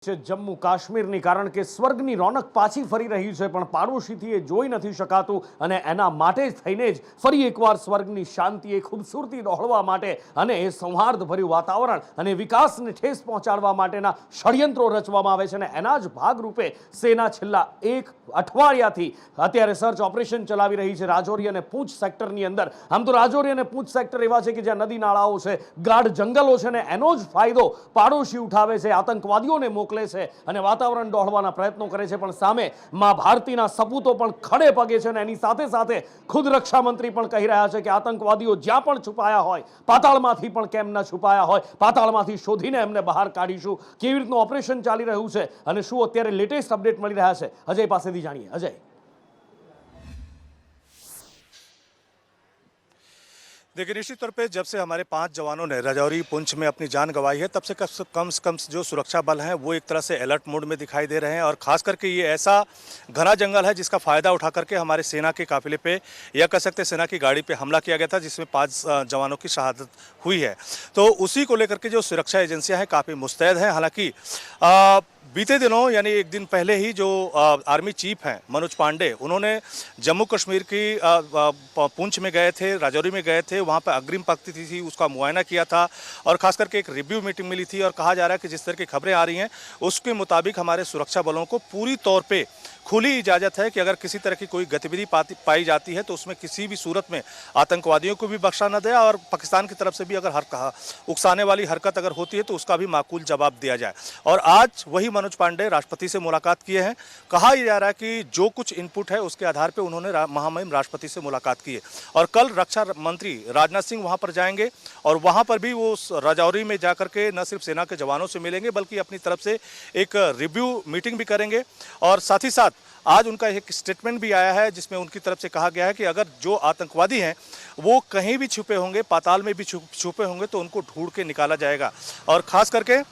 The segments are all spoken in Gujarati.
જમ્મુ કાશ્મીરની કારણ કે સ્વર્ગની રોનક પાછી ફરી રહી છે, પણ પાડોશીથી એ જોઈ નથી શકાતું અને એના માટે જ થઈને જ ફરી એકવાર સ્વર્ગની શાંતિ એ ખૂબસૂરતી દોહળવા માટે અને એ સૌહાર્દભર્યું વાતાવરણ અને વિકાસને ઠેસ પહોંચાડવા માટેના ષડયંત્રો રચવામાં આવે છે અને એના જ ભાગરૂપે સેના છેલ્લા એક અઠવાડિયાથી અત્યારે સર્ચ ઓપરેશન ચલાવી રહી છે રાજૌરી અને પૂંછ સેક્ટરની અંદર। આમ તો રાજૌરી અને પૂંછ સેક્ટર એવા છે કે જ્યાં નદી નાળાઓ છે, ગાઢ જંગલો છે અને એનો જ ફાયદો પાડોશી ઉઠાવે છે, આતંકવાદીઓને મોકલે છે અને વાતાવરણ દોહળવાના પ્રયત્નો કરે છે, પણ સામે માં ભારતીના સપૂતો પણ ખડે પગે છે અને એની સાથે સાથે ખુદ રક્ષા મંત્રી પણ કહી રહ્યા છે કે આતંકવાદીઓ જ્યાં પણ છુપાયા હોય, પાતાળમાંથી પણ કેમ ન છુપાયા હોય, પાતાળમાંથી શોધીને એમને બહાર કાઢીશું। કેવી રીતનું ઓપરેશન ચાલી રહ્યું છે અને શું અત્યારે લેટેસ્ટ અપડેટ મળી રહ્યા છે, અજય પાસેથી જાણીએ। અજય, देखिए, निश्चित तौर पे जब से हमारे 5 जवानों ने राजौरी पुंछ में अपनी जान गंवाई है, तब से कम जो सुरक्षा बल हैं वो एक तरह से अलर्ट मोड में दिखाई दे रहे हैं और खास करके ये ऐसा घना जंगल है जिसका फ़ायदा उठा करके हमारे सेना के काफिले पे या कह सकते सेना की गाड़ी पे हमला किया गया था, जिसमें 5 जवानों की शहादत हुई है। तो उसी को लेकर के जो सुरक्षा एजेंसियाँ हैं काफ़ी मुस्तैद हैं। हालाँकि बीते दिनों यानी एक दिन पहले ही जो आर्मी चीफ हैं मनोज पांडे, उन्होंने जम्मू कश्मीर की पुंछ में गए थे, राजौरी में गए थे, वहाँ पर अग्रिम पंक्ति थी उसका मुआयना किया था और खास करके एक रिव्यू मीटिंग मिली थी और कहा जा रहा है कि जिस तरह की खबरें आ रही हैं उसके मुताबिक हमारे सुरक्षा बलों को पूरी तौर पे खुली इजाज़त है कि अगर किसी तरह की कोई गतिविधि पाई जाती है तो उसमें किसी भी सूरत में आतंकवादियों को भी बख्शा न दे और पाकिस्तान की तरफ से भी अगर उकसाने वाली हरकत अगर होती है तो उसका भी माकूल जवाब दिया जाए। और आज वही मनोज पांडे राष्ट्रपति से मुलाकात किए हैं। कहा यह जा रहा है कि जो कुछ इनपुट है उसके आधार पर उन्होंने महामहिम राष्ट्रपति से मुलाकात की है और कल रक्षा मंत्री राजनाथ सिंह वहाँ पर जाएंगे और वहाँ पर भी वो राजौरी में जाकर के न सिर्फ सेना के जवानों से मिलेंगे बल्कि अपनी तरफ से एक रिव्यू मीटिंग भी करेंगे। और साथ ही साथ आज उनका एक स्टेटमेंट भी आया है जिसमें उनकी तरफ से कहा गया है कि अगर जो आतंकवादी हैं वो कहीं भी छुपे होंगे, पाताल में भी छुपे होंगे तो उनको ढूंढ के निकाला जाएगा। और ख़ास करके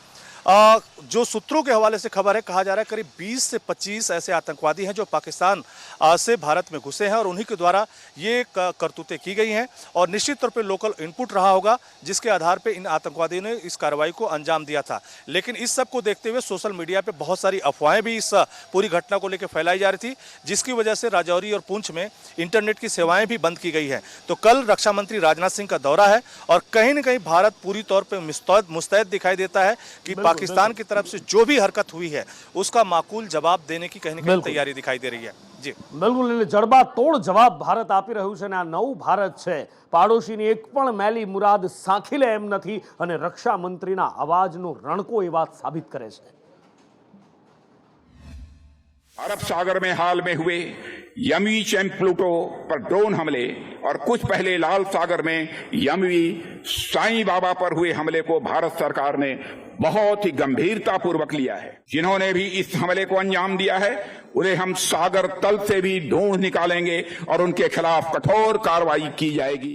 जो सूत्रों के हवाले से खबर है, कहा जा रहा है करीब 20 से 25 ऐसे आतंकवादी हैं जो पाकिस्तान से भारत में घुसे हैं और उन्हीं के द्वारा ये करतूतें की गई हैं और निश्चित तौर पे लोकल इनपुट रहा होगा जिसके आधार पे इन आतंकवादियों ने इस कार्रवाई को अंजाम दिया था। लेकिन इस सब को देखते हुए सोशल मीडिया पे बहुत सारी अफवाहें भी इस पूरी घटना को लेकर फैलाई जा रही थी, जिसकी वजह से राजौरी और पुंछ में इंटरनेट की सेवाएं भी बंद की गई है। तो कल रक्षा मंत्री राजनाथ सिंह का दौरा है और कहीं न कहीं भारत पूरी तौर पर मुस्तैद दिखाई देता है कि पाकिस्तान की तरफ से जो भी हरकत हुई है उसका माकूल जवाब देने की कहीं न कहीं तैयारी दिखाई दे रही है। जी बिल्कुल, એટલે જડબાતોડ જવાબ ભારત આપી રહ્યું છે અને આ નવું ભારત છે, પાડોશીની એક પણ મેલી મુરાદ સાંખી લે એમ નથી અને રક્ષા મંત્રીના અવાજનો રણકો એ વાત સાબિત કરે છે। अरब सागर में हाल में हुए यमवी एंड प्लूटो पर ड्रोन हमले और कुछ पहले लाल सागर में यमवी साईं बाबा पर हुए हमले को भारत सरकार ने बहुत ही गंभीरतापूर्वक लिया है। जिन्होंने भी इस हमले को अंजाम दिया है उन्हें हम सागर तल से भी ढूंढ निकालेंगे और उनके खिलाफ कठोर कार्रवाई की जाएगी।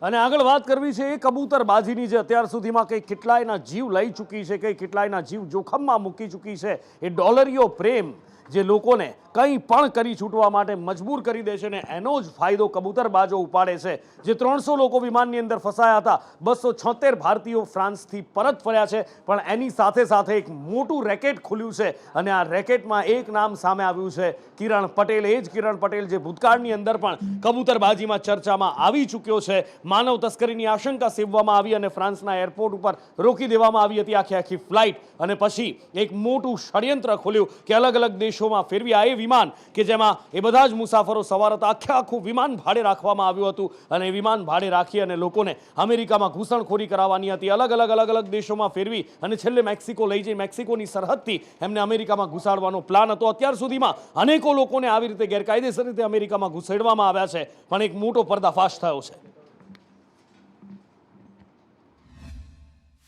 અને આગળ વાત કરવી છે એ કબૂતરબાજીની જે અત્યાર સુધીમાં કંઈ કેટલાયના જીવ લઈ ચૂકી છે, કંઈ કેટલાયના જીવ જોખમમાં મૂકી ચૂકી છે। એ ડોલરીયો પ્રેમ જે લોકોને કંઈ પણ કરી છૂટવા માટે મજબૂર કરી દે છે ને એનો જ ફાયદો કબૂતરબાજો ઉપાડે છે। જે 300 લોકો વિમાનની અંદર ફસાયા હતા, 276 ભારતીયો ફ્રાન્સથી પરત ફર્યા છે, પણ એની સાથે સાથે એક મોટું રેકેટ ખુલ્યું છે અને આ રેકેટમાં એક નામ સામે આવ્યું છે, કિરણ પટેલ। એ જ કિરણ પટેલ જે ભૂતકાળની અંદર પણ કબૂતરબાજીમાં ચર્ચામાં આવી ચૂક્યો છે। માનવ તસ્કરીની આશંકા સેવવામાં આવી અને ફ્રાન્સના એરપોર્ટ ઉપર રોકી દેવામાં આવી હતી આખી ફ્લાઇટ અને પછી એક મોટું ષડયંત્ર ખોલ્યું કે અલગ અલગ દેશોમાં ફેરવી આ એ વિમાન કે જેમાં એ બધા જ મુસાફરો સવાર હતા, આખું વિમાન ભાડે રાખવામાં આવ્યું હતું અને વિમાન ભાડે રાખી અને લોકોને અમેરિકામાં ઘૂસણખોરી કરાવવાની હતી, અલગ અલગ દેશોમાં ફેરવી અને છેલ્લે મેક્સિકો લઈ જઈ મેક્સિકોની સરહદથી એમને અમેરિકામાં ઘુસાડવાનો પ્લાન હતો। અત્યાર સુધીમાં અનેકો લોકોને આવી રીતે ગેરકાયદેસર રીતે અમેરિકામાં ઘુસેડવામાં આવ્યા છે, પણ એક મોટો પર્દાફાશ થયો છે।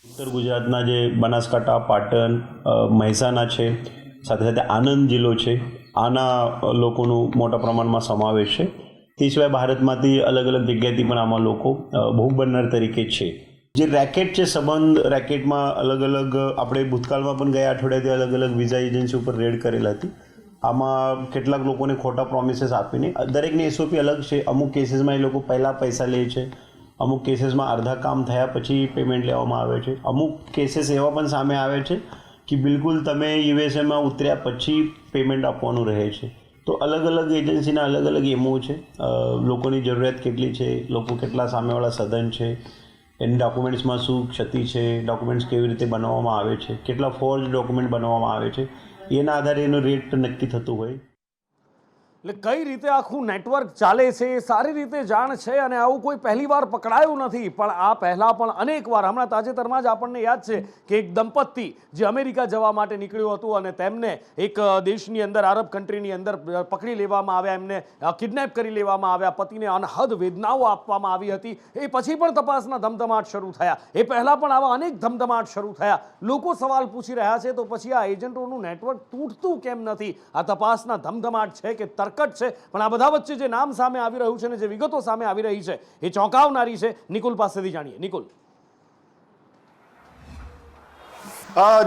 ઉત્તર ગુજરાતના જે બનાસકાંઠા, પાટણ, મહેસાણા છે, સાથે સાથે આનંદ જિલ્લો છે, આના લોકોનું મોટા પ્રમાણમાં સમાવેશ છે। તે સિવાય ભારતમાંથી અલગ અલગ જગ્યાએથી પણ આમાં લોકો ભોગ બનનાર તરીકે છે। જે રેકેટ છે, સંબંધ રેકેટમાં અલગ અલગ આપણે ભૂતકાળમાં પણ ગયા અઠવાડિયાથી અલગ અલગ વિઝા એજન્સી ઉપર રેડ કરેલ હતી। આમાં કેટલાક લોકોને ખોટા પ્રોમિસીસ આપીને દરેકની એસઓપી અલગ છે। અમુક કેસીસમાં એ લોકો પહેલાં પૈસા લે છે, અમુક કેસીસમાં અડધા કામ થયા પછી પેમેન્ટ લેવામાં આવે છે. અમુક કેસીસ એવા પણ સામે આવે છે કે બિલકુલ તમે યુએસએમાં ઉતર્યા પછી પેમેન્ટ આપવાનું રહે છે. તો અલગ અલગ એજન્સીના અલગ અલગ એમઓ છે, લોકોની જરૂરિયાત કેટલી છે, લોકો કેટલા સામેવાળા સઘન છે, એની ડોક્યુમેન્ટ્સમાં શું ક્ષતિ છે, ડોક્યુમેન્ટ્સ કેવી રીતે બનાવવામાં આવે છે, કેટલા ફોર્જ ડોક્યુમેન્ટ બનાવવામાં આવે છે, એના આધારે એનો રેટ નક્કી થતું હોય. એટલે કઈ રીતે આખું નેટવર્ક ચાલે છે એ સારી રીતે જાણ છે અને આવું કોઈ પહેલીવાર પકડાયું નથી. પણ આ પહેલાં પણ અનેકવાર, હમણાં તાજેતરમાં જ આપણને યાદ છે કે એક દંપતી જે અમેરિકા જવા માટે નીકળ્યું હતું અને તેમને એક દેશની અંદર, આરબ કન્ટ્રીની અંદર પકડી લેવામાં આવ્યા, એમને કિડનેપ કરી લેવામાં આવ્યા, પતિને અનહદ વેદનાઓ આપવામાં આવી હતી. એ પછી પણ તપાસના ધમધમાટ શરૂ થયા. એ પહેલાં પણ આવા અનેક ધમધમાટ શરૂ થયા. લોકો સવાલ પૂછી રહ્યા છે તો પછી આ એજન્ટોનું નેટવર્ક તૂટતું કેમ નથી? આ તપાસના ધમધમાટ છે કે તરકટ છે? પણ આ બધા વચ્ચે જે નામ સામે આવી રહ્યું છે ને જે વિગતો સામે આવી રહી છે એ ચોંકાવનારી છે. નિકુલ પાસેથી જાણીએ. નિકુલ.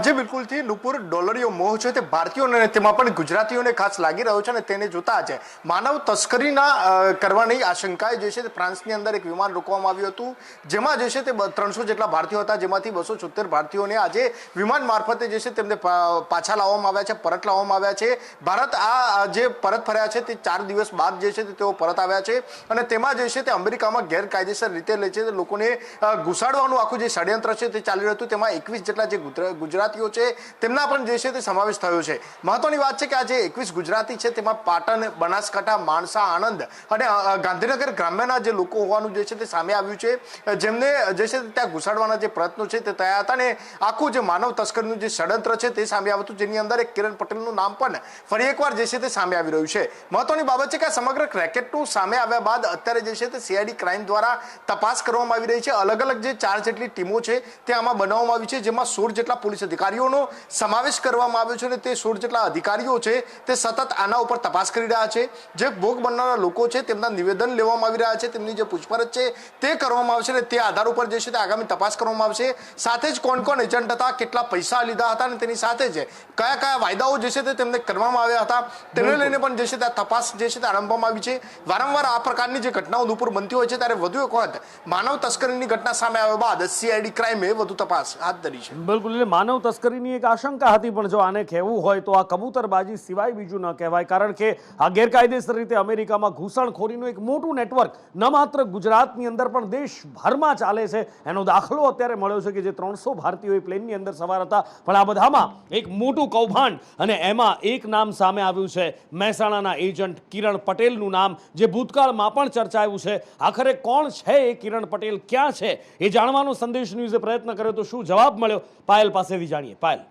જે બિલકુલથી નુપુર, ડોલરીયો મોહ છે તે ભારતીયોને તેમાં પણ ગુજરાતીઓને ખાસ લાગી રહ્યો છે અને તેને જોતા છે માનવ તસ્કરીના કરવાની આશંકાએ જે છે તે ફ્રાન્સની અંદર એક વિમાન રોકવામાં આવ્યું હતું, જેમાં જે છે તે 300 જેટલા ભારતીયો હતા, જેમાંથી 276 ભારતીયોને આજે વિમાન મારફતે જે છે તેમને પાછા લાવવામાં આવ્યા છે, પરત લાવવામાં આવ્યા છે. ભારત આ જે પરત ફર્યા છે તે 4 દિવસ બાદ જે છે તેઓ પરત આવ્યા છે અને તેમાં જે છે તે અમેરિકામાં ગેરકાયદેસર રીતે લે છે તે લોકોને ઘુસાડવાનું આખું જે ષડયંત્ર છે તે ચાલી રહ્યું હતું. તેમાં 21 જેટલા જે ગુજરાતીઓ છે તેમના પણ જે છે તે સમાવેશ થયો છે. મહત્વની વાત છે કે આ જે 21 ગુજરાતી છે તેમાં પાટણ, બનાસકાંઠા, માણસા, આણંદ અને ગાંધીનગર ગ્રામ્યના જે લોકો હોવાનું જે છે તે સામે આવ્યું છે, જેમને જે છે ત્યાં ઘુસાડવાના જે પ્રયત્નો છે તે થયા હતા અને આખું જે માનવ તસ્કરીનું જે ષડયંત્ર છે તે સામે આવ્યું હતું, જેની અંદર એક કિરણ પટેલનું નામ પણ ફરી એકવાર જે છે તે સામે આવી રહ્યું છે. મહત્વની બાબત છે કે આ સમગ્ર રેકેટનું સામે આવ્યા બાદ અત્યારે જે છે તે સીઆઈડી ક્રાઇમ દ્વારા તપાસ કરવામાં આવી રહી છે. અલગ અલગ જે 4 જેટલી ટીમો છે તે આમાં બનાવવામાં આવી છે, જેમાં 16 જેટલા પોલીસ અધિકારીઓનો સમાવેશ કરવામાં આવ્યો છે અને તે 16 જેટલા અધિકારીઓ છે તે સતત આના ઉપર તપાસ કરી રહ્યા છે. જે ભોગ બનનારા લોકો છે તેમના નિવેદન લેવામાં આવી રહ્યા છે, તેમની જે પૂછપરછ છે તે કરવામાં આવશે અને તે આધાર ઉપર જે છે તે આગામી તપાસ કરવામાં આવશે. સાથે જ કોણ કોણ એજન્ટ હતા, કેટલા પૈસા લીધા હતા અને તેની સાથે જ કયા કયા વાયદાઓ જે છે તે તેમને કરવામાં આવ્યા હતા તેને લઈને પણ જે છે તે તપાસ જે છે તે આરંભવામાં આવી છે. વારંવાર આ પ્રકારની જે ઘટનાઓ નુપુર બનતી હોય છે ત્યારે વધુ એક વખત માનવ તસ્કરીની ઘટના સામે આવ્યા બાદ સીઆઈડી ક્રાઇમે વધુ તપાસ હાથ ધરી છે. બિલકુલ. એટલે માનવ તસ્કરીની એક આશંકા હતી, પણ જો આને કહેવું હોય તો આ કબૂતરબાજી સિવાય બીજું ન કહેવાય. કારણ કે આ ગેરકાયદેસર રીતે અમેરિકામાં ઘૂસણખોરીનું એક મોટું નેટવર્ક ન માત્ર ગુજરાતની અંદર પણ દેશભરમાં ચાલે છે. એનો દાખલો અત્યારે મળ્યો છે કે જે 300 ભારતીયો પ્લેનની અંદર સવાર હતા, પણ આ બધામાં એક મોટું કૌભાંડ અને એમાં એક નામ સામે આવ્યું છે, મહેસાણાના એજન્ટ કિરણ પટેલનું નામ, જે ભૂતકાળમાં પણ ચર્ચાયું છે. આખરે કોણ છે એ કિરણ પટેલ, ક્યાં છે એ જાણવાનો સંદેશ ન્યૂઝે પ્રયત્ન કર્યો તો શું જવાબ મળ્યો? પાયલ પાસેથી જાણીએ. પાયલ.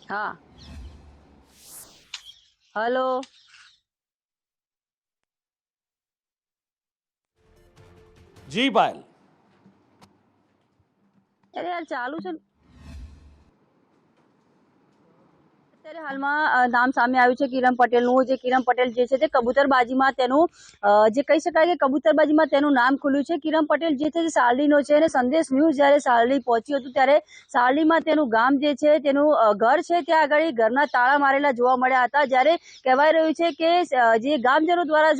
હા, હેલો. જી પાયલ. અરે યાર ચાલુ છે. અત્યારે હાલમાં નામ સામે આવ્યું છે કિરણ પટેલનું. જે કિરણ પટેલ જે છે તે કબૂતરબાજીમાં તેનું જે કહી શકાય કે કબૂતરબાજીમાં તેનું નામ ખુલ્યું છે. કિરણ પટેલ જે છે તે સારડીનો છે અને સંદેશ ન્યૂઝ જ્યારે સારડી પહોંચ્યું હતું ત્યારે સારડીમાં તેનું ગામ જે છે તેનું ઘર છે ત્યાં આગળ ઘરના તાળા મારેલા જોવા મળ્યા હતા. જ્યારે કહેવાય રહ્યું છે કે જે ગામજનો દ્વારા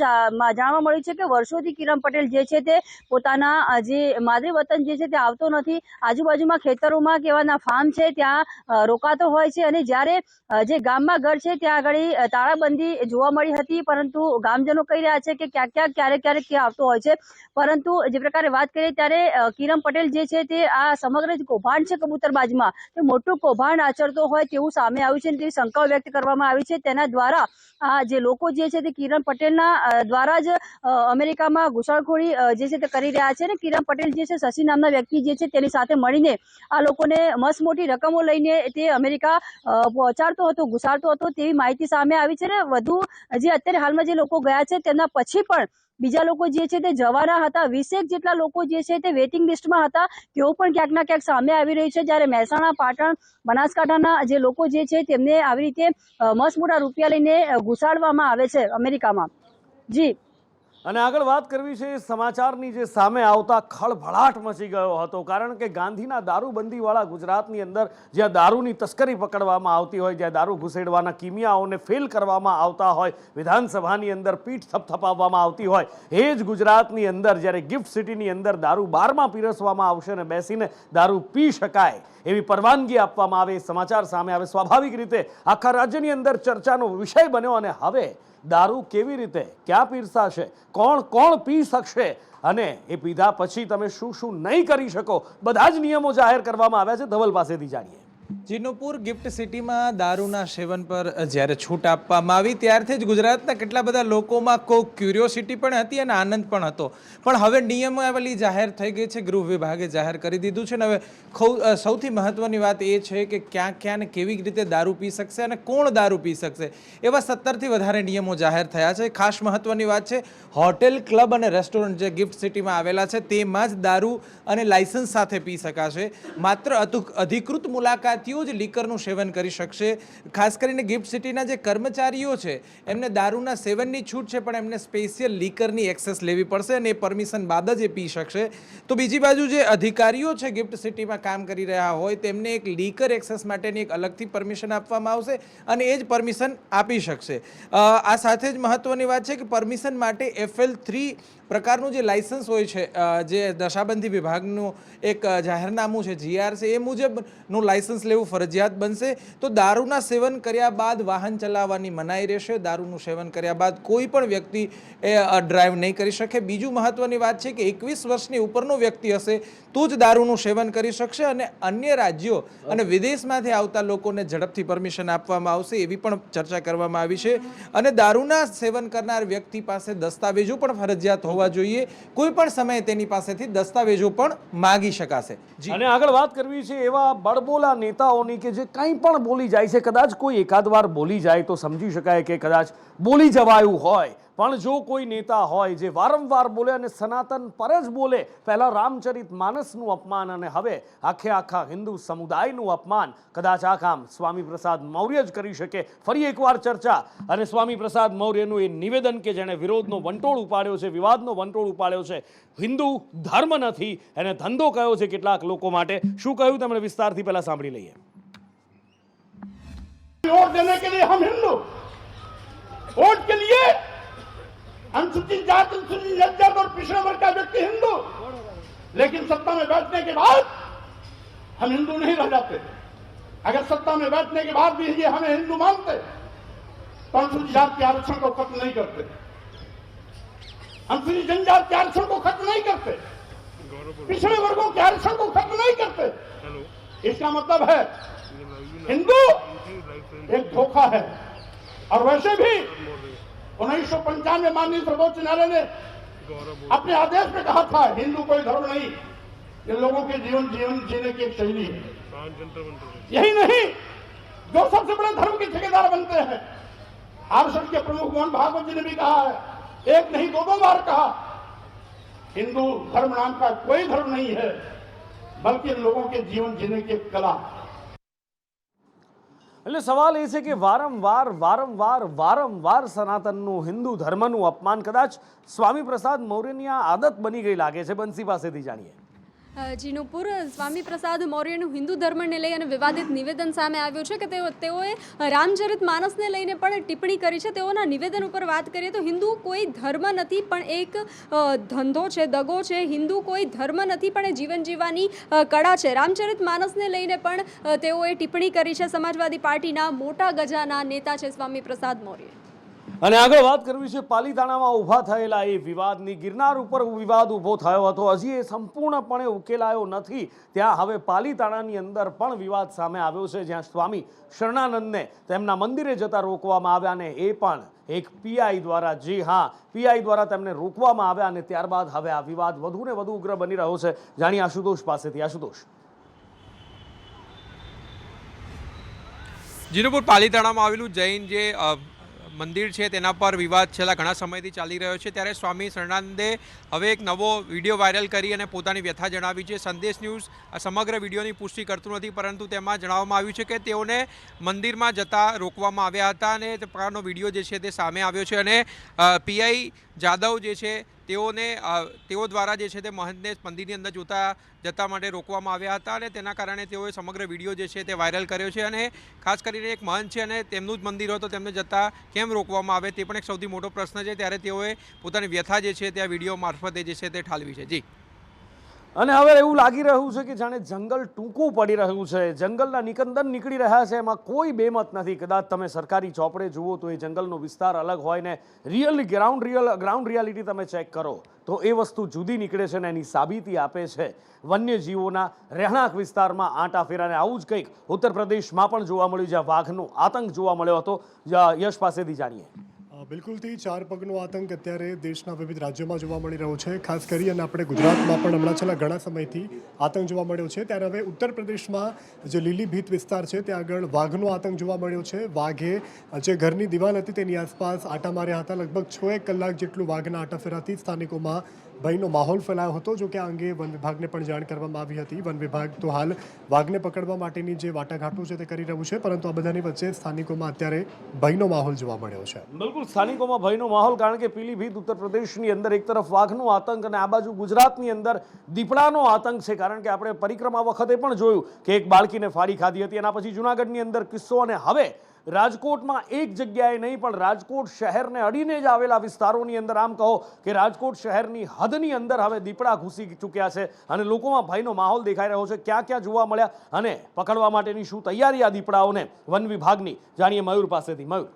જાણવા મળ્યું છે કે વર્ષોથી કિરણ પટેલ જે છે તે પોતાના જે માદરે વતન જે છે તે આવતો નથી. આજુબાજુમાં ખેતરોમાં કેવાના ફાર્મ છે ત્યાં રોકાતો હોય છે અને જ્યારે જે ગામમાં ઘર છે ત્યાં આગળ તાળાબંધી જોવા મળી હતી, પરંતુ ગામજનો કહી રહ્યા છે કે ક્યાંક ક્યારેક આવતો હોય છે. પરંતુ જે પ્રકારે વાત કરીએ ત્યારે કિરણ પટેલ જે છે તે આ સમગ્ર જે કૌભાંડ છે કબૂતરબાજીમાં તે મોટું કૌભાંડ આચરતો હોય તેવું સામે આવ્યું છે અને તેવી શંકાઓ વ્યક્ત કરવામાં આવી છે. તેના દ્વારા આ જે લોકો જે છે તે કિરણ પટેલના દ્વારા જ અમેરિકામાં ઘુસણખોરી જે છે તે કરી રહ્યા છે અને કિરણ પટેલ જે છે શશી નામના વ્યક્તિ જે છે તેની સાથે મળીને આ લોકોને મસ્ત મોટી રકમો લઈને તે અમેરિકા પહોંચાડતો હતો, ઘુસાડતો હતો તેવી માહિતી સામે આવી છે. ને વધુ જે અત્યારે હાલમાં જે લોકો ગયા છે તેમના પછી પણ બીજા લોકો જે છે તે જવાના હતા. 20 જેટલા લોકો જે છે તે વેઇટિંગ લિસ્ટમાં હતા, તેઓ પણ ક્યાંક ના ક્યાંક સામે આવી રહ્યું છે. જ્યારે મહેસાણા, પાટણ, બનાસકાંઠાના જે લોકો જે છે તેમને આવી રીતે મસ્ત મોટા રૂપિયા લઈને ઘુસાડવામાં આવે છે અમેરિકામાં. જી અને આગળ વાત કરવી છે સમાચારની જે સામે આવતા ખળભળાટ મચી ગયો હતો, કારણ કે ગાંધીના દારૂબંધીવાળા ગુજરાતની અંદર જ્યાં દારૂની તસ્કરી પકડવામાં આવતી હોય, જ્યાં દારૂ ઘુસેડવાના કિમિયાઓને ફેલ કરવામાં આવતા હોય, વિધાનસભાની અંદર પીઠ થપથપાવવામાં આવતી હોય, એ જ ગુજરાતની અંદર જ્યારે ગિફ્ટ સિટીની અંદર દારૂ બારમાં પીરસવામાં આવશે અને બેસીને દારૂ પી શકાય એવી પરવાનગી આપવામાં આવે, સમાચાર સામે આવે. સ્વાભાવિક રીતે આખા રાજ્યની અંદર ચર્ચાનો વિષય બન્યો અને હવે દારૂ કેવી રીતે, ક્યાં પીરસાશે, કોણ કોણ પી શકશે અને એ પીધા પછી તમે શું શું નહીં કરી શકો, બધા જ નિયમો જાહેર કરવામાં આવ્યા છે. ધવલ પાસેથી જાણીએ. જીનુપુર ગિફ્ટ સિટીમાં દારૂના સેવન પર જ્યારે છૂટ આપવામાં આવી ત્યારથી જ ગુજરાતના કેટલા બધા લોકોમાં કોઈ ક્યુરિયોસિટી પણ હતી અને આનંદ પણ હતો. પણ હવે નિયમાવલી જાહેર થઈ ગઈ છે, ગૃહ વિભાગે જાહેર કરી દીધું છે. અને હવે સૌથી મહત્વની વાત એ છે કે ક્યાં ક્યાં ને કેવી રીતે દારૂ પી શકશે અને કોણ દારૂ પી શકશે, એવા 17થી વધારે નિયમો જાહેર થયા છે. ખાસ મહત્વની વાત છે, હોટેલ, ક્લબ અને રેસ્ટોરન્ટ જે ગિફ્ટ સિટીમાં આવેલા છે તેમાં જ દારૂ અને લાયસન્સ સાથે પી શકાશે. માત્ર અધિકૃત મુલાકાતીઓ જ લીકરનું સેવન કરી શકશે. ખાસ કરીને ગિફ્ટ સિટીના જે કર્મચારીઓ છે એમને દારૂના સેવનની છૂટ છે, પણ એમને સ્પેશિયલ લીકરની એક્સેસ લેવી પડશે અને એ પરમિશન બાદ જ એ પી શકશે. તો બીજી બાજુ જે અધિકારીઓ છે ગિફ્ટ સિટીમાં કામ કરી રહ્યા હોય તેમને એક લીકર એક્સેસ માટેની એક અલગથી પરમિશન આપવામાં આવશે અને એ જ પરમિશન આપી શકશે. આ સાથે જ મહત્વની વાત છે કે પરમિશન માટે FL3 પ્રકારનું જે લાયસન્સ હોય છે, જે નશાબંધી વિભાગનું એક જાહેરનામું છે, GR છે, એ મુજબનું લાયસન્સ લેવું ફરજિયાત બનશે. તો દારૂના સેવન કર્યા બાદ વાહન ચલાવવાની મનાઈ રહેશે. દારૂનું સેવન કર્યા બાદ કોઈ પણ વ્યક્તિ ડ્રાઈવ નહીં કરી શકે. બીજું મહત્વની વાત છે કે 21 વર્ષની ઉપરનો વ્યક્તિ હશે તો જ દારૂનું સેવન કરી શકશે અને અન્ય રાજ્યો અને વિદેશમાંથી આવતા લોકોને ઝડપથી પરમિશન આપવામાં આવશે, એવી પણ ચર્ચા કરવામાં આવી છે. અને દારૂના સેવન કરનાર વ્યક્તિ પાસે દસ્તાવેજો પણ ફરજિયાત હોવા જોઈએ. કોઈ પણ સમયે તેની પાસેથી દસ્તાવેજો પણ માગી શકાશે. અને આગળ વાત કરવી છે એવા બળબોલા નેતાઓની કે જે કંઈ પણ બોલી જાય છે. કદાચ કોઈ એકાદ વાર બોલી જાય તો સમજી શકાય કે કદાચ બોલી જવાયું હોય, પણ જો કોઈ નેતા હોય જે વારંવાર બોલે અને સનાતન પર જ બોલે, પહેલા રામચરિત માનસનું અપમાન અને હવે આખા હિન્દુ સમુદાયનું અપમાન, કદાચ આ કામ સ્વામી પ્રસાદ મૌર્ય જ કરી શકે. ફરી એકવાર ચર્ચા અને સ્વામી પ્રસાદ મૌર્યનું એ નિવેદન કે જેણે વિરોધનો વંટોળ ઉપાડ્યો છે, વિવાદનો વંટોળ ઉપાડ્યો છે, હિન્દુ ધર્મ નથી એને ધંધો કહ્યો છે કેટલાક લોકો માટે. શું કહ્યું તેમણે વિસ્તારથી પહેલા સાંભળી લઈએ. वोट देने के लिए हम हिंदू, वोट के लिए अनुसूचित जाति, अनुसूचित जनजाति और पिछड़ा वर्ग का व्यक्ति हिंदू, लेकिन सत्ता में बैठने के बाद हम हिंदू नहीं रह जाते. अगर सत्ता में बैठने के बाद भी ये हमें हिंदू मानते तो अनुसूचित जाति के आरक्षण को खत्म नहीं करते, अनुसूचित जनजाति के आरक्षण को खत्म नहीं करते, पिछड़े वर्गों के आरक्षण को खत्म नहीं करते. इसका मतलब है हिंदू एक धोखा है. और वैसे भी 1995 में माननीय सर्वोच्च न्यायालय ने अपने आदेश में कहा था हिंदू कोई धर्म नहीं, ये लोगों के जीवन जीने की एक शैली है. यही नहीं, जो सबसे बड़े धर्म के ठेकेदार बनते हैं, आरएसएस के प्रमुख मोहन भागवत जी ने भी कहा है, एक नहीं दो बार कहा, हिंदू धर्म नाम का कोई धर्म नहीं है, बल्कि लोगों के जीवन जीने की एक कला. એટલે સવાલ એ છે કે વારંવાર સનાતનનું, હિન્દુ ધર્મનું અપમાન કદાચ સ્વામી પ્રસાદ મૌર્યની આ આદત બની ગઈ લાગે છે. બંસી પાસેથી જાણીએ. જીનુપુર, સ્વામી પ્રસાદ મૌર્યનું હિન્દુ ધર્મને લઈ અને વિવાદિત નિવેદન સામે આવ્યું છે કે તેઓએ રામચરિત માનસને લઈને પણ ટિપ્પણી કરી છે. તેઓના નિવેદન ઉપર વાત કરીએ તો હિન્દુ કોઈ ધર્મ નથી પણ એક ધંધો છે, દગો છે. હિન્દુ કોઈ ધર્મ નથી પણ એ જીવન જીવવાની કળા છે. રામચરિત માનસને લઈને પણ તેઓએ ટિપ્પણી કરી છે. સમાજવાદી પાર્ટીના મોટા ગજાના નેતા છે સ્વામી પ્રસાદ મૌર્ય. અને આગળ વાત કરવી છે પાલીતાણામાં ઊભા થયેલા એ વિવાદની. ગિરનાર ઉપર વિવાદ ઊભો થયો હતો, હજી એ સંપૂર્ણપણે ઉકેલાયો નથી. ત્યાં હવે પાલીતાણાની અંદર પણ વિવાદ સામે આવ્યો છે, જ્યાં સ્વામી શરણાનંદને તેમના મંદિરે જતા રોકવામાં આવ્યા અને એ પણ એક પીઆઈ દ્વારા, જી હા, પીઆઈ દ્વારા તેમને રોકવામાં આવ્યા અને ત્યારબાદ હવે આ વિવાદ વધુ ને વધુ ઉગ્ર બની રહ્યો છે. જાણીએ આશુતોષ પાસેથી. આશુતોષ. જીનુપુર પાલીતાણામાં આવેલું જૈન જે મંદિર છે તેના પર વિવાદ છેલ્લા ઘણા સમયથી ચાલી રહ્યો છે, ત્યારે સ્વામી શરણાનંદે હવે એક નવો વિડીયો વાયરલ કરી અને પોતાની વ્યથા જણાવી છે. સંદેશ ન્યૂઝ આ સમગ્ર વિડીયોની પુષ્ટિ કરતું નથી, પરંતુ તેમાં જણાવવામાં આવ્યું છે કે તેઓને મંદિરમાં જતા રોકવામાં આવ્યા હતા અને તે પ્રકારનો વિડીયો જે છે તે સામે આવ્યો છે અને પીઆઈ જાદવ જે છે તેઓ દ્વારા જે છે તે મહંતને મંદિરની અંદર જતા માટે રોકવામાં આવ્યા હતા અને તેના કારણે તેઓએ સમગ્ર વિડીયો જે છે તે વાયરલ કર્યો છે. અને ખાસ કરીને એક મહંત છે અને તેમનું જ મંદિર હોય તો તેમને જતા કેમ રોકવામાં આવે તે પણ એક સૌથી મોટો પ્રશ્ન છે, ત્યારે તેઓએ પોતાની વ્યથા જે છે તે આ વિડીયો મારફતે જે છે તે ઠાલવી છે. જી. અને હવે એવું લાગી રહ્યું છે કે જાણે જંગલ ટૂંકું પડી રહ્યું છે, જંગલના નિકંદન નીકળી રહ્યા છે, એમાં કોઈ બેમત નથી. કદાચ તમે સરકારી ચોપડે જુઓ તો એ જંગલનો વિસ્તાર અલગ હોય ને ગ્રાઉન્ડ રિયાલિટી તમે ચેક કરો તો એ વસ્તુ જુદી નીકળે છે ને એની સાબિતી આપે છે વન્યજીવોના રહેણાંક વિસ્તારમાં આંટા ફેરાને. આવું જ કંઈક ઉત્તર પ્રદેશમાં પણ જોવા મળ્યું, જ્યાં વાઘનો આતંક જોવા મળ્યો હતો. યશ પાસેથી જાણીએ. બિલકુલથી ચાર પગનો આતંક અત્યારે દેશના વિવિધ રાજ્યોમાં જોવા મળી રહ્યો છે. ખાસ કરી અને આપણે ગુજરાતમાં પણ હમણાં છેલ્લા ઘણા સમયથી આતંક જોવા મળ્યો છે, ત્યારે હવે ઉત્તર પ્રદેશમાં જે લીલીભીત વિસ્તાર છે ત્યાં આગળ વાઘનો આતંક જોવા મળ્યો છે. વાઘે જે ઘરની દિવાલ હતી તેની આસપાસ આંટા માર્યા હતા. લગભગ 6 કલાક જેટલું વાઘના આંટા ફેરાથી સ્થાનિકોમાં ભયનો માહોલ ફેલાયો હતો. જો કે આ અંગે વન વિભાગને પણ જાણ કરવામાં આવી હતી. વન વિભાગ તો હાલ વાઘને પકડવા માટેની જે વાટાઘાટો છે તે કરી રહ્યું છે, પરંતુ આ બધાની વચ્ચે સ્થાનિકોમાં અત્યારે ભયનો માહોલ જોવા મળ્યો છે. બિલકુલ સ્થાનિકોમાં ભયનો માહોલ, કારણ કે પીલીભીત ઉત્તર પ્રદેશની અંદર એક તરફ વાઘનો આતંક અને આ બાજુ ગુજરાતની અંદર દીપડાનો આતંક છે. કારણ કે આપણે પરિક્રમા વખતે પણ જોયું કે એક બાળકીને ફાડી ખાધી હતી, એના પછી જૂનાગઢની અંદર કિસ્સો, અને હવે રાજકોટમાં એક જગ્યાએ નહીં પણ રાજકોટ શહેરને અડીને જ આવેલા વિસ્તારોની અંદર, આમ કહો કે રાજકોટ શહેરની હદની અંદર હવે દીપડા ઘૂસી ચૂક્યા છે અને લોકોમાં ભયનો માહોલ દેખાઈ રહ્યો છે. ક્યાં ક્યાં જોવા મળ્યા અને પકડવા માટેની શું તૈયારી આ દીપડાઓને વન વિભાગની, જાણીએ મયુર પાસેથી. મયુર.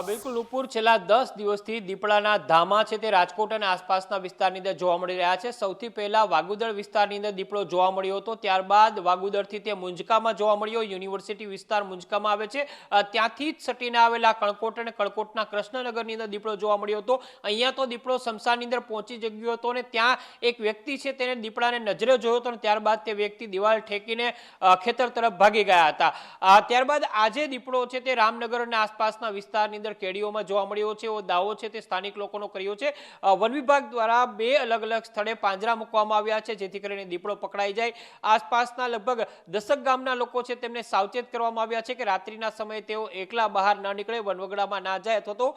બિલકુલ નુપુર, છેલ્લા 10 દિવસથી દીપડાના ધામા છે તે રાજકોટ અને આસપાસના વિસ્તારની અંદર જોવા મળી રહ્યા છે. સૌથી પહેલા વાગુદર વિસ્તારની અંદર દીપડો જોવા મળ્યો હતો, ત્યારબાદ વાગુદરથી તે મુંજકામાં જોવા મળ્યો. યુનિવર્સિટી વિસ્તાર મુંજકામાં આવે છે, ત્યાંથી જ સટીને આવેલા કણકોટ અને કણકોટના કૃષ્ણનગરની અંદર દીપડો જોવા મળ્યો હતો. અહીંયા તો દીપડો શમશાનની અંદર પહોંચી ગયો હતો અને ત્યાં એક વ્યક્તિ છે તેને દીપડાને નજરે જોયો હતો અને ત્યારબાદ તે વ્યક્તિ દિવાલ ઠેકીને ખેતર તરફ ભાગી ગયા હતા. ત્યારબાદ આજે દીપડો છે તે રામનગર અને આસપાસના વિસ્તાર અંદર કેડીઓમાં જોવા મળ્યો છે. એવો દાવો છે તે સ્થાનિક લોકોનો કર્યો છે. વન વિભાગ દ્વારા 2 અલગ અલગ સ્થળે પાંજરા મૂકવામાં આવ્યા છે જેથી કરીને દીપડો પકડાઈ જાય. આસપાસના લગભગ 10 ગામના લોકો છે તેમને સાવચેત કરવામાં આવ્યા છે કે રાત્રિના સમયે તેઓ એકલા બહાર ના નીકળે, વનવગડામાં ના જાય, અથવા તો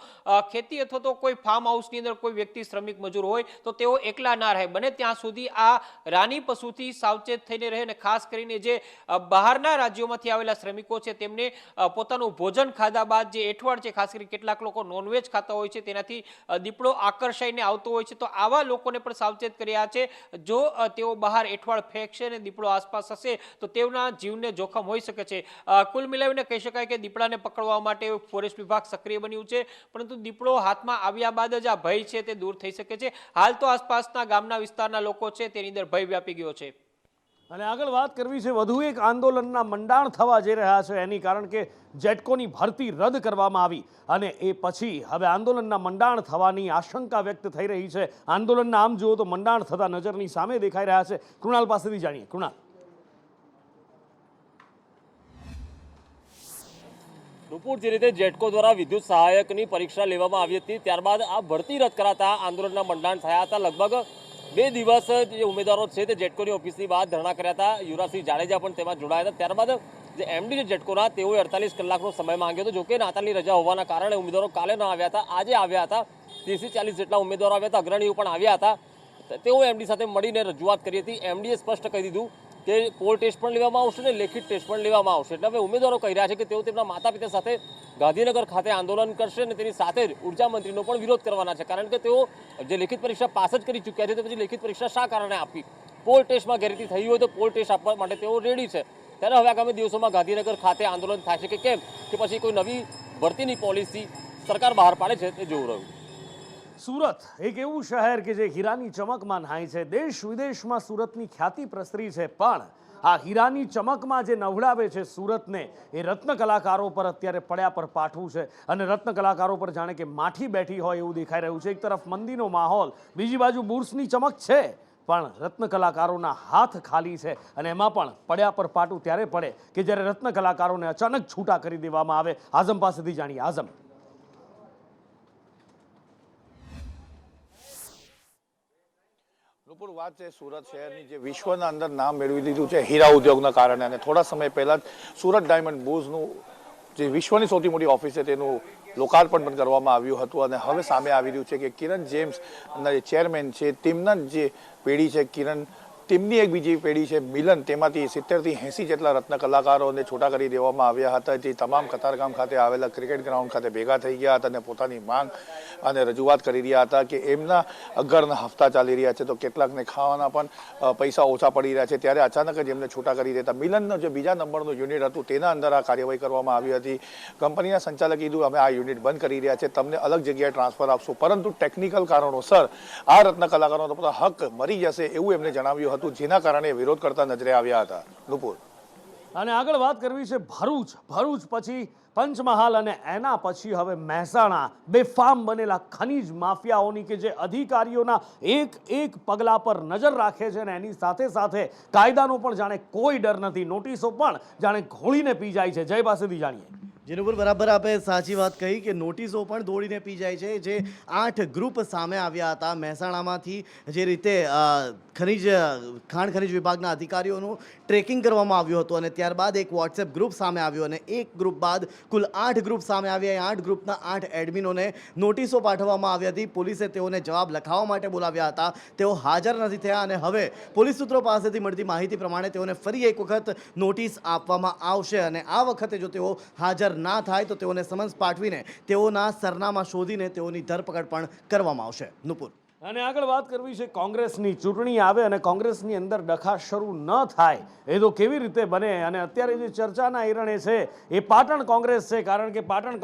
ખેતી અથવા તો કોઈ ફાર્મ હાઉસની અંદર કોઈ વ્યક્તિ શ્રમિક મજૂર હોય તો તેઓ એકલા ના રહે. બને ત્યાં સુધી આ રાની પશુથી સાવચેત થઈને રહે અને ખાસ કરીને જે બહારના રાજ્યોમાંથી આવેલા શ્રમિકો છે તેમને પોતાનું ભોજન ખાધા બાદ જે એઠવાડ છે, ખાસ કરીને કેટલાક લોકો નોનવેજ ખાતા હોય છે, તેનાથી દીપડો આકર્ષાઈને આવતો હોય છે, તો આવા લોકોને પણ સાવચેત કર્યા છે. જો તેઓ બહાર એઠવાડ ફેંકશે અને દીપડો આસપાસ હશે તો તેઓના જીવને જોખમ હોઈ શકે છે. કુલ મિલાવીને કહી શકાય કે દીપડાને પકડવા માટે ફોરેસ્ટ વિભાગ સક્રિય બન્યું છે, પરંતુ દીપડો હાથમાં આવ્યા બાદ જ આ ભય છે તે દૂર થઈ શકે છે. હાલ તો આસપાસના ગામના વિસ્તારના લોકો છે તેની અંદર ભય વ્યાપી ગયો છે. અને આગળ વાત કરવી છે વધુ એક આંદોલનના મંડાણ થવા જઈ રહ્યા છે એની, કારણ કે જેટકોની ભરતી રદ કરવામાં આવી અને એ પછી હવે આંદોલનના મંડાણ થવાની આશંકા વ્યક્ત થઈ રહી છે. આંદોલનના આમ જુઓ તો મંડાણ થતા નજરની સામે દેખાઈ રહ્યા છે. કૃણાલ પાસેથી જાણીએ. કૃણાલ. નુપુર, જે રીતે જેટકો દ્વારા વિદ્યુત સહાયકની પરીક્ષા લેવામાં આવી હતી, ત્યારબાદ આ ભરતી રદ કરાતા આંદોલનના મંડાણ થયા હતા. લગભગ 2 દિવસ જે ઉમેદવારો છે તે જેટકોની ઓફિસની બહાર ધરણા કર્યા હતા. યુવરાજસિંહ જાડેજા પણ તેમાં જોડાયા હતા. ત્યારબાદ જે એમડી છે જેટકોના, તેઓએ 48 કલાકનો સમય માંગ્યો હતો. જોકે નાતાલની રજા હોવાના કારણે ઉમેદવારો કાલે ન આવ્યા હતા, આજે આવ્યા હતા. 30-40 જેટલા ઉમેદવારો આવ્યા હતા, અગ્રણીઓ પણ આવ્યા હતા. તેઓ એમડી સાથે મળીને રજૂઆત કરી હતી. એમડીએ સ્પષ્ટ કહી દીધું કે પોલ ટેસ્ટ પણ લેવામાં આવશે અને લેખિત ટેસ્ટ પણ લેવામાં આવશે. એટલે હવે ઉમેદવારો કહી રહ્યા છે કે તેઓ તેમના માતા પિતા સાથે ગાંધીનગર ખાતે આંદોલન કરશે અને તેની સાથે જ ઉર્જા મંત્રીનો પણ વિરોધ કરવાના છે, કારણ કે તેઓ જે લેખિત પરીક્ષા પાસ જ કરી ચૂક્યા છે તો પછી લેખિત પરીક્ષા શા કારણે આપી? પોલ ટેસ્ટમાં ગેરરીતિ થઈ હોય તો પોલ ટેસ્ટ આપવા માટે તેઓ રેડી છે. ત્યારે હવે આગામી દિવસોમાં ગાંધીનગર ખાતે આંદોલન થાય છે કે કેમ, કે પછી કોઈ નવી ભરતીની પોલિસી સરકાર બહાર પાડે છે તે જોવું રહ્યું. સુરત એક એવું શહેર કે જે હીરાની ચમકમાં નહાય છે. દેશ વિદેશમાં સુરતની ખ્યાતિ પ્રસરી છે, પણ આ હીરાની ચમકમાં જે નવડાવે છે સુરતને, એ રત્ન કલાકારો પર અત્યારે પડ્યા પર પાઠવું છે અને રત્ન કલાકારો પર જાણે કે માઠી બેઠી હોય એવું દેખાઈ રહ્યું છે. એક તરફ મંદીનો માહોલ, બીજી બાજુ બુર્સની ચમક છે, પણ રત્ન કલાકારોના હાથ ખાલી છે અને એમાં પણ પડ્યા પર પાટું ત્યારે પડે કે જ્યારે રત્ન કલાકારોને અચાનક છૂટા કરી દેવામાં આવે. આઝમ પાસેથી જાણીએ. આઝમ, નુપુર, વાત છે સુરત શહેરની જે વિશ્વના અંદર નામ મેળવી દીધું છે હીરા ઉદ્યોગના કારણે, અને થોડા સમય પહેલા જ સુરત ડાયમંડ બુર્સનું જે વિશ્વની સૌથી મોટી ઓફિસ છે તેનું લોકાર્પણ પણ કરવામાં આવ્યું હતું. અને હવે સામે આવી રહ્યું છે કે કિરણ જેમ્સના જે ચેરમેન છે તેમના જે પેઢી છે કિરણ, તેમની એક બીજી પેઢી છે મિલન, તેમાંથી 70થી 80 જેટલા રત્ન કલાકારોને છૂટા કરી દેવામાં આવ્યા હતા, જે તમામ કતારગામ ખાતે આવેલા ક્રિકેટ ગ્રાઉન્ડ ખાતે ભેગા થઈ ગયા હતા અને પોતાની માંગ અને રજૂઆત કરી રહ્યા હતા કે એમના ઘરના હપ્તા ચાલી રહ્યા છે તો કેટલાકને ખાવાના પણ પૈસા ઓછા પડી રહ્યા છે. ત્યારે અચાનક જ એમને છૂટા કરી દેતા મિલનનો જે બીજા નંબરનું યુનિટ હતું તેના અંદર આ કાર્યવાહી કરવામાં આવી હતી. કંપનીના સંચાલકે કીધું અમે આ યુનિટ બંધ કરી રહ્યા છે, તમને અલગ જગ્યાએ ટ્રાન્સફર આપશું, પરંતુ ટેકનિકલ કારણોસર આ રત્ન કલાકારોનો પોતાનો હક મરી જશે એવું એમને જણાવ્યું હતું, જેના કારણે વિરોધ કરતા નજરે આવ્યા હતા. નુપુર, અને આગળ વાત કરવી છે ભરૂચ પછી પંચમહાલ અને એના પછી હવે મહેસાણા. બેફામ બનેલા ખનીજ માફિયાઓની કે જે અધિકારીઓના એક પગલા પર નજર રાખે છે અને એની સાથે સાથે કાયદાનો પણ જાણે કોઈ ડર નથી. નોટિસો પણ જાણે ઘોળીને પી જાય છે. જય પાસેથી જાણીએ. જેના ઉપર બરાબર આપે સાચી વાત કહી કે નોટિસો પણ દોડીને પી જાય છે. જે 8 ગ્રુપ સામે આવ્યા હતા મહેસાણામાંથી, જે રીતે ખાણ ખનીજ વિભાગના અધિકારીઓનું ટ્રેકિંગ કરવામાં આવ્યું હતું અને ત્યારબાદ એક વોટ્સએપ ગ્રુપ સામે આવ્યો અને એક ગ્રુપ બાદ કુલ 8 ગ્રુપ સામે આવ્યા. 8 ગ્રુપના 8 એડમિનોને નોટિસો પાઠવવામાં આવી હતી. પોલીસે તેઓને જવાબ લખાવવા માટે બોલાવ્યા હતા, તેઓ હાજર નથી થયા અને હવે પોલીસ સૂત્રો પાસેથી મળતી માહિતી પ્રમાણે તેઓને ફરી એક વખત નોટિસ આપવામાં આવશે અને આ વખતે જો તેઓ હાજર ના થાય તો તેઓને સમન્સ પાઠવીને તેઓના સરનામા શોધીને તેઓની ધરપકડ પણ કરવામાં આવશે. નુપુર, અને આગળ વાત કરવી છે કોંગ્રેસની. ચૂંટણી આવે અને કોંગ્રેસની અંદર ડખા શરૂ ન થાય એ તો કેવી રીતે બને? અને અત્યારે જે ચર્ચાના એરણે છે એ પાટણ કોંગ્રેસ છે, કારણ કે પાટણ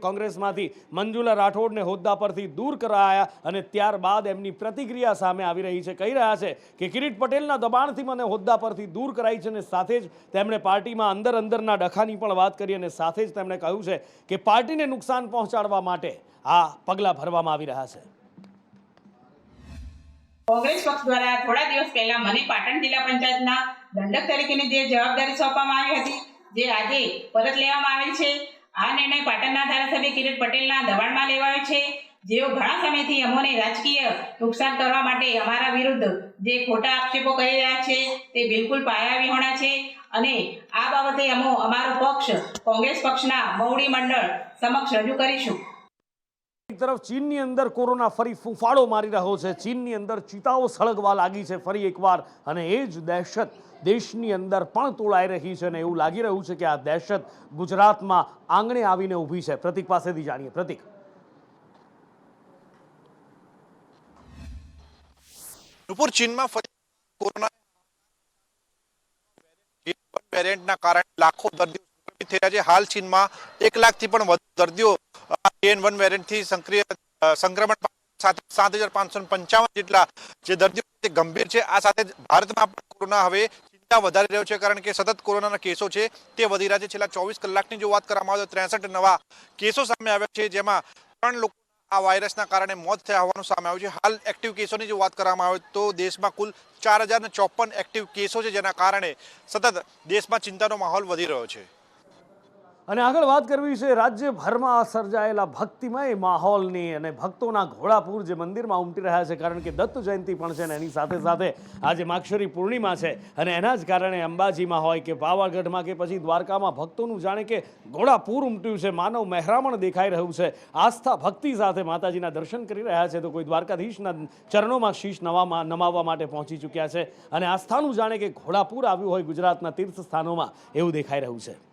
કોંગ્રેસમાંથી મંજુલા રાઠોડને હોદ્દા પરથી દૂર કરાયા અને ત્યારબાદ એમની પ્રતિક્રિયા સામે આવી રહી છે. કહી રહ્યા છે કે કિરીટ પટેલના દબાણથી મને હોદ્દા પરથી દૂર કરાઈ છે અને સાથે જ તેમણે પાર્ટીમાં અંદરના ડખાની પણ વાત કરી અને સાથે જ તેમણે કહ્યું છે કે પાર્ટીને નુકસાન પહોંચાડવા માટે આ પગલાં ભરવામાં આવી રહ્યા છે. કોંગ્રેસ પક્ષ દ્વારા થોડા દિવસ પહેલા મને પાટણ જિલ્લા પંચાયતના દંડક તરીકેની જે જવાબદારી સોંપવામાં આવી હતી, જે આજે પરત લેવામાં આવેલ છે. આ નિર્ણય પાટણના ધારાસભ્ય કિરીટ પટેલના દબાણમાં લેવાયો છે, જેઓ ઘણા સમયથી અમોને રાજકીય નુકસાન કરવા માટે અમારા વિરુદ્ધ જે ખોટા આક્ષેપો કરી રહ્યા છે તે બિલકુલ પાયાવિહોણા છે અને આ બાબતે અમારો પક્ષ કોંગ્રેસ પક્ષના મોવડી મંડળ સમક્ષ રજૂ કરીશું. એક તરફ ચીનની અંદર કોરોના ફરી ફૂફાડો મારી રહ્યો છે. ચીનની અંદર ચિતાઓ સળગવા લાગી છે ફરી એકવાર અને એ જ દહેશત દેશની અંદર પણ તોળાઈ રહી છે અને એવું લાગી રહ્યું છે કે આ દહેશત ગુજરાતમાં આંગણે આવીને ઊભી છે. પ્રતિક પાસેથી જાણીએ. પ્રતિક, નુપુર, ચીનમાં ફરી કોરોના વેરિયન્ટના કારણે લાખો દર્દીઓ સંક્રમિત થયા છે. હાલ ચીનમાં 1 લાખથી પણ વધુ દર્દીઓ JN1 વેરિયન્ટથી સંક્રમણ સાથે 7,555 જેટલા જે દર્દીઓ તે ગંભીર છે. આ સાથે ભારતમાં પણ કોરોના હવે ચિંતા વધારી રહ્યો છે, કારણ કે સતત કોરોનાના કેસો છે તે વધી રહ્યા છે. છેલ્લા 24 કલાકની જો વાત કરવામાં આવે તો 63 નવા કેસો સામે આવ્યા છે, જેમાં 3 લોકો આ વાયરસના કારણે મોત થયા હોવાનું સામે આવ્યું છે. હાલ એક્ટિવ કેસોની જો વાત કરવામાં આવે તો દેશમાં કુલ 4,054 એક્ટિવ કેસો છે, જેના કારણે સતત દેશમાં ચિંતાનો માહોલ વધી રહ્યો છે. અને આગળ વાત કરવી છે રાજ્યભરમાં સર્જાયેલા ભક્તિમય માહોલની અને ભક્તોના ઘોડાપૂર જે મંદિરમાં ઉમટી રહ્યા છે, કારણ કે દત્ત જયંતિ પણ છે અને એની સાથે સાથે આજે માક્ષરી પૂર્ણિમા છે અને એના જ કારણે અંબાજીમાં હોય કે પાવાગઢમાં કે પછી દ્વારકામાં ભક્તોનું જાણે કે ઘોડાપૂર ઉમટ્યું છે. માનવ મહેરામણ દેખાઈ રહ્યું છે. આસ્થા ભક્તિ સાથે માતાજીના દર્શન કરી રહ્યા છે તો કોઈ દ્વારકાધીશના ચરણોમાં શીશ નમાવવા માટે પહોંચી ચૂક્યા છે અને આસ્થાનું જાણે કે ઘોડાપૂર આવ્યું હોય ગુજરાતના તીર્થ સ્થાનોમાં એવું દેખાઈ રહ્યું છે.